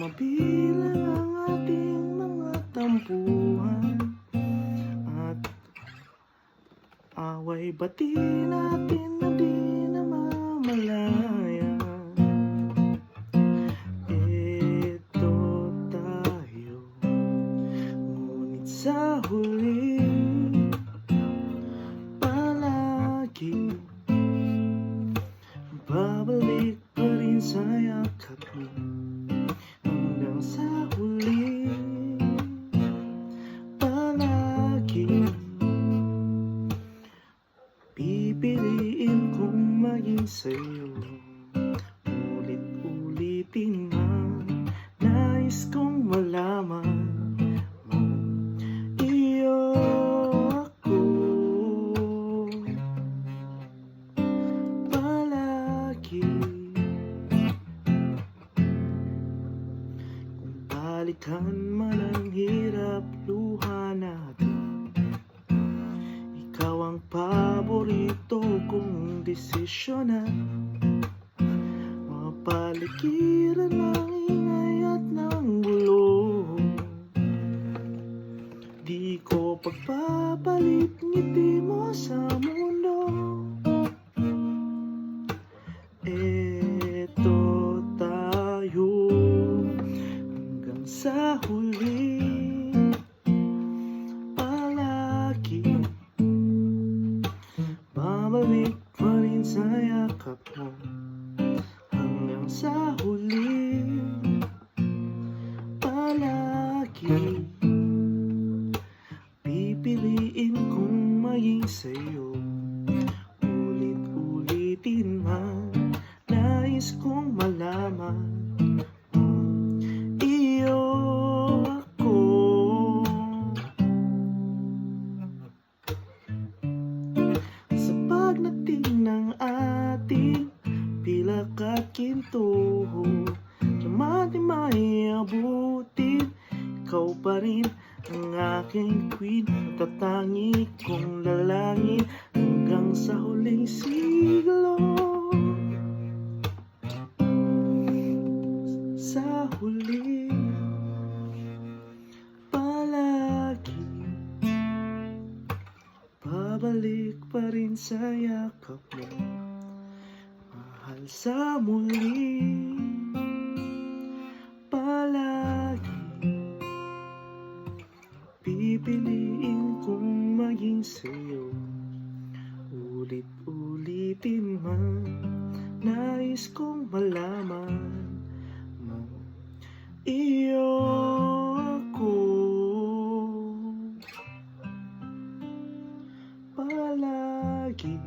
mabilang ang ating mga tampuhan at away bati natin na di namamalayan. Ito tayo, ngunit sa huli palagi babalik pa rin sa yakap mo. Hanggang sa huli palagi pipiliin kong maging sa'yo. Ulit-ulitin man, nais kong malaman mo, iyo ako palagi. Kung balikan man ang hirap luha natin, ikaw ang paborito kong desisyonan. Mapaligiran ng ingay at ng gulo, di ko pagpapalit ngiti mo sa mundo. Eto tayo hanggang sa huli palagi babalik pa rin sa yakap mo. Hanggang sa huli palagi pipiliin kong maging sa'yo. Ulit-ulitin man, nais kong malaman kung iyo ako. Sa pagdating ng ating pilak at kintuho, diyan di may abutin, ikaw pa rin ang aking queen, natatangi kong lalangin hanggang sa huling siglo. Sa huli palagi babalik pa rin sa yakap mo. Mahal sa muli palagi pipiliin kong maging sa'yo. Ulit-ulitin man, nais kong malaman mo, iyo ako palagi.